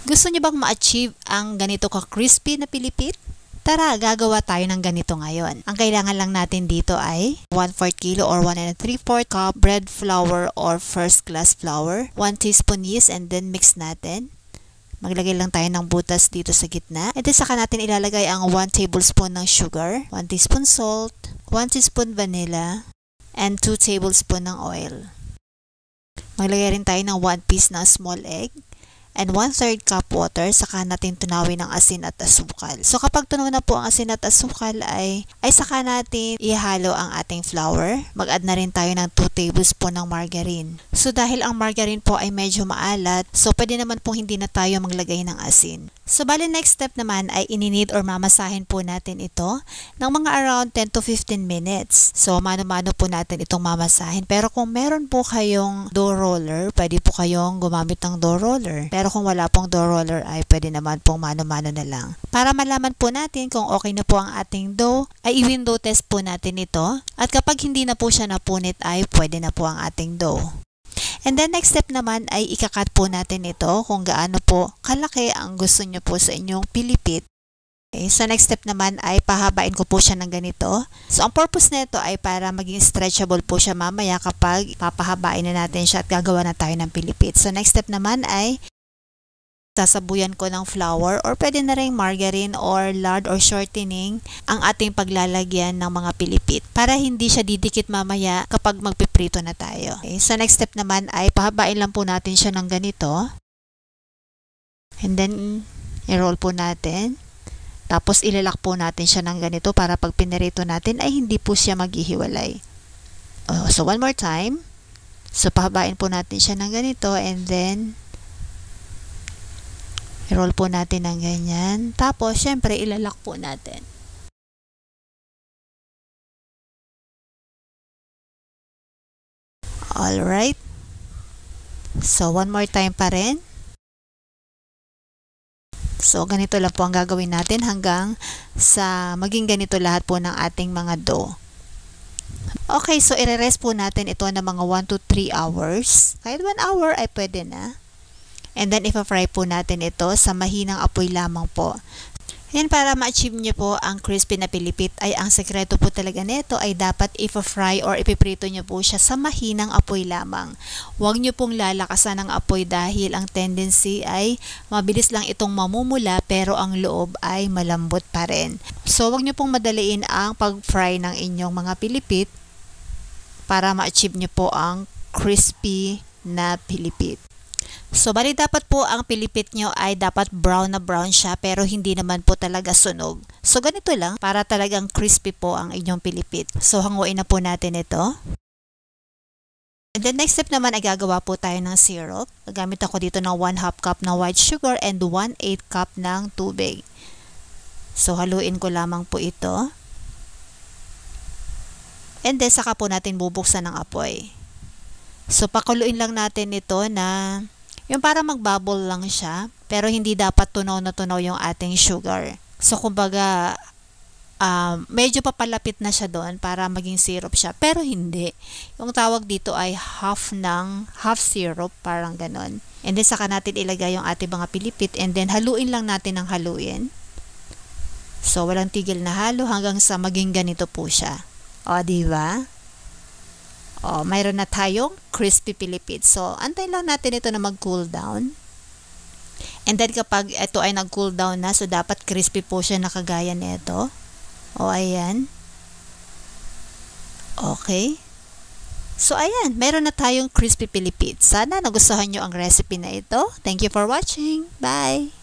Gusto niyo bang ma-achieve ang ganito ka-crispy na pilipit? Tara, gagawa tayo ng ganito ngayon. Ang kailangan lang natin dito ay 1/4 kilo or 1 3/4 cup bread flour or first class flour, 1 teaspoon yeast, and then mix natin. Maglagay lang tayo ng butas dito sa gitna. And then saka natin ilalagay ang 1 tablespoon ng sugar, 1 teaspoon salt, 1 teaspoon vanilla, and 2 tablespoon ng oil. Maglagay rin tayo ng 1 piece ng small egg and 1/3 cup water, saka natin tunawin ang asin at asukal. So kapag tunaw na po ang asin at asukal ay saka natin ihalo ang ating flour. Mag-add na rin tayo ng 2 tablespoon ng margarine. So dahil ang margarine po ay medyo maalat, so pwede naman po hindi na tayo maglagay ng asin. So bali next step naman ay ininid or mamasahin po natin ito ng mga around 10 to 15 minutes. So mano-mano po natin itong mamasahin. Pero kung meron po kayong dough roller, pwede po kayong gumamit ng dough roller. Pero kung wala pong dough roller ay pwede naman pong mano-mano na lang. Para malaman po natin kung okay na po ang ating dough, ay i-window test po natin ito. At kapag hindi na po siya napunit ay pwede na po ang ating dough. And then next step naman ay ikakat po natin ito kung gaano po kalaki ang gusto nyo po sa inyong pilipit. Okay, so next step naman ay pahabain ko po siya ng ganito. So ang purpose nito ay para maging stretchable po siya mamaya kapag papahabain na natin siya at gagawa na tayo ng pilipit. So next step naman ay sasabuyan ko ng flour or pwede na rin margarine or lard or shortening ang ating paglalagyan ng mga pilipit para hindi siya didikit mamaya kapag magpiprito na tayo. Okay, so next step naman ay pahabain lang po natin siya ng ganito. And then i-roll po natin. Tapos ilalak po natin siya ng ganito para pag pinirito natin ay hindi po siya maghihiwalay. So one more time. So pahabain po natin siya ng ganito and then i-roll po natin ng ganyan. Tapos, syempre, ilalak po natin. Alright. So, one more time pa rin. So, ganito lang po ang gagawin natin hanggang sa maging ganito lahat po ng ating mga dough. Okay, so i-rest po natin ito ng mga 1 to 3 hours. Kahit 1 hour ay pwede na. And then, ipa-fry po natin ito sa mahinang apoy lamang po. Yan, para ma-achieve nyo po ang crispy na pilipit ay ang sekreto po talaga nito ay dapat ipa-fry or ipiprito nyo po siya sa mahinang apoy lamang. Huwag nyo pong lalakasan ang apoy dahil ang tendency ay mabilis lang itong mamumula pero ang loob ay malambot pa rin. So, huwag nyo pong madaliin ang pag-fry ng inyong mga pilipit para ma-achieve nyo po ang crispy na pilipit. So, bali dapat po ang pilipit nyo ay dapat brown na brown siya pero hindi naman po talaga sunog. So, ganito lang para talagang crispy po ang inyong pilipit. So, hanguin na po natin ito. And then, next step naman ay gagawa po tayo ng syrup. Gagamit ako dito ng 1/2 cup ng white sugar and 1/8 cup ng tubig. So, haluin ko lamang po ito. And then, saka po natin bubuksan ng apoy. So, pakuluin lang natin ito na yung para mag-bubble lang siya, pero hindi dapat tunaw na tunaw yung ating sugar. So, kumbaga, medyo papalapit na siya doon para maging syrup siya, pero hindi. Yung tawag dito ay half syrup, parang ganon. And then, saka natin ilagay yung ating mga pilipit, and then, haluin lang natin ng haluin. So, walang tigil na halo hanggang sa maging ganito po siya. O, diba? O, mayroon na tayong crispy pilipit. So, antayin lang natin ito na mag-cool down. And then, kapag ito ay nag-cool down na, so dapat crispy po siya na kagaya nito. O, ayan. Okay. So, ayan. Mayroon na tayong crispy pilipit. Sana nagustuhan nyo ang recipe na ito. Thank you for watching. Bye!